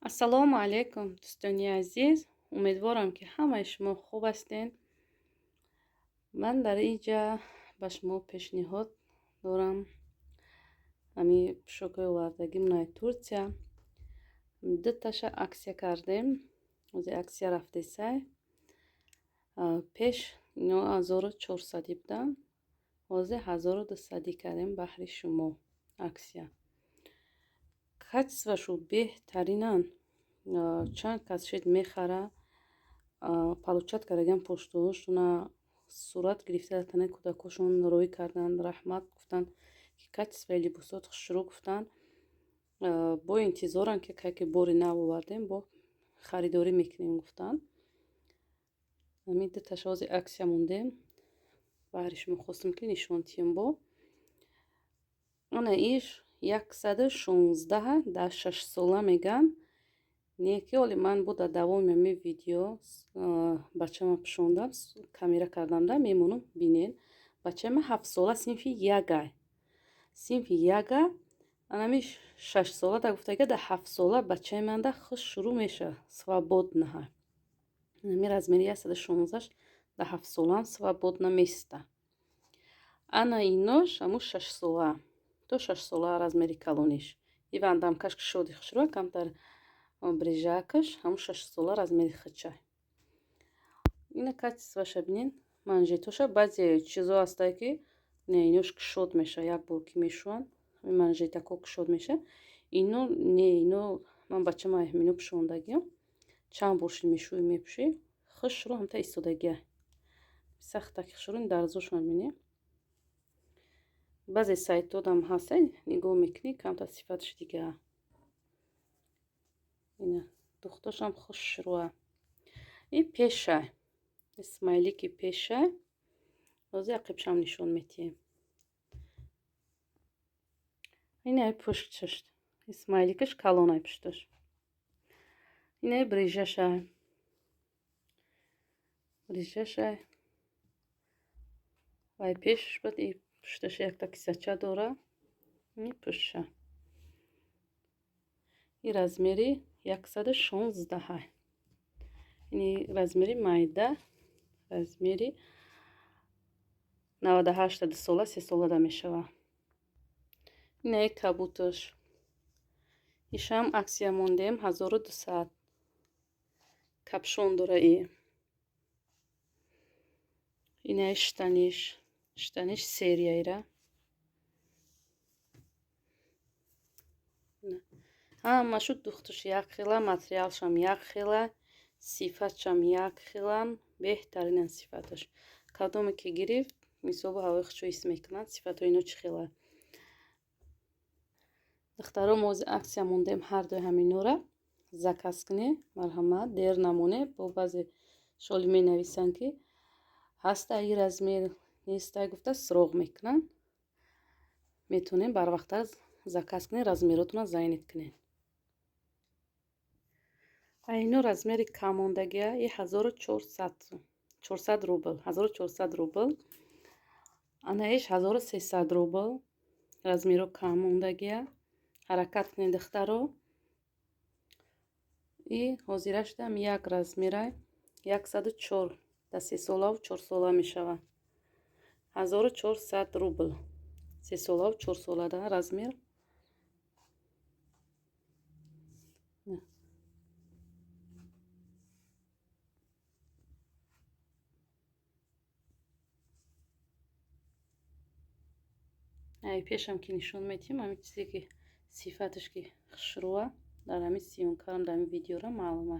Ассалому алайкум, дӯстони азиз. Умедворам, ки ҳамаи шумо хуб ҳастед. Ман дар инҷа ба шумо пешниҳод дорам. Ҳамин пӯшокҳои овардагӣ минои Турция. Дуташа аксия кардем. Ози аксия рафтесай. Пеш ино 1400 будан. Ҳозир 1200 кардем баҳри шумо аксия. Качествашу беҳтаринан. Чанд кас шед мехара, получат караган поштаҳошуна сурат гирифта датанаи кӯдакҳошон рӯй кардан, раҳмат гуфтан, ки качестваи либосот хушрӯ гуфтан. Бо интизоран, ки кайки бори нав овардем, бо харидорӣ мекунем гуфтан. Ҳамин дуташа ози аксия мондем. Баҳри шумо хостем, ки нишон тиҳем бо. Ана иш 116 дар 6 сола меган. Не ки оли ман буда давоми ҳамин видео бачама пӯшондам, камера кардамда, мемонам бинед. Бачама 7 сола синфи 1-ай. Синфи 1-а, анами 6 сола да гуфтага, да 7 сола бачаи манда хуш шурӯъ меша, свободнаҳа. Ҳамин размери 116 да 7 солаам свободна места. Ана инош ҳамун 6 сола. То 6 сола размери калониш. Иван дамкаш кишоди хушрӯъ, камтар брижакаш, ҳамун 6 сола размери хича. Ина качестваша бинен, манжетоша баъзе чизо ҳастае, ки не инош кушод меша, як бор ки мешӯянд, ҳамин манжетакҳо кушод меша. Ино не, ино ман бачама ҳамино пӯшондагиам. Чанд борши мешӯӣ, мепӯшӣ, хушрӯъ ҳамта истодагия. Сахта ки хушрӯъ дарзошон бинем. Баъзе сайтодам ҳаста, нигоҳ мекунӣ, камтар сифаташ дигар. Ина духташам хушрӯъа. И пеша. Смайлики пеша. Ҳозир ақибшам нишон метиҳем. Инаи пушташ. Смайликаш калонай пушташ. Инаи брижаша. Брижаша. Вай пешаш бад и пушташ якта кисача дора. И пуша. И размери 116. Ини размери майда. Размери 98 2 сола, 3 сола да мешава. Инаи кабуташ. Ишам аксия мондем 1200. Капшон дора и. Инаи штаниш. Штаниш серияира. Ҳамашу духтуш якхела, материалшам якхела, сифатшам якхела, беҳтаринан сифаташ. Кадоме ки гирифт, мисобу ҳавои хушро ҳис мекунад, сифатҳои ино чӣ хела. Духтаро мози аксия мондем ҳардуи ҳаминора. Заказ куне, марҳамат, дер намоне. Бо баъзе шоли менависанд, ки ҳаста и размер нестай гуфта суроғ мекунанд. Метавонем барвақттар заказ кунед, размеротона зайнед кунед. Ино размери камондагия и 1400 рубл. 1400 рубл. Анаиш 1300 рубл. Размеро камондагия. Ҳаракат кунед духтаро. И ҳозираш дам як размерай 104 да 3 солаву 4 сола мешава. 1400 рубл. 3 солаву 4 сола да размер. Ай пешам ки нишон метиҳем, ҳамин чизе ки сифаташ ки хушрӯъа дар ҳамин сиёнкарам дар ҳамин видеора маълума.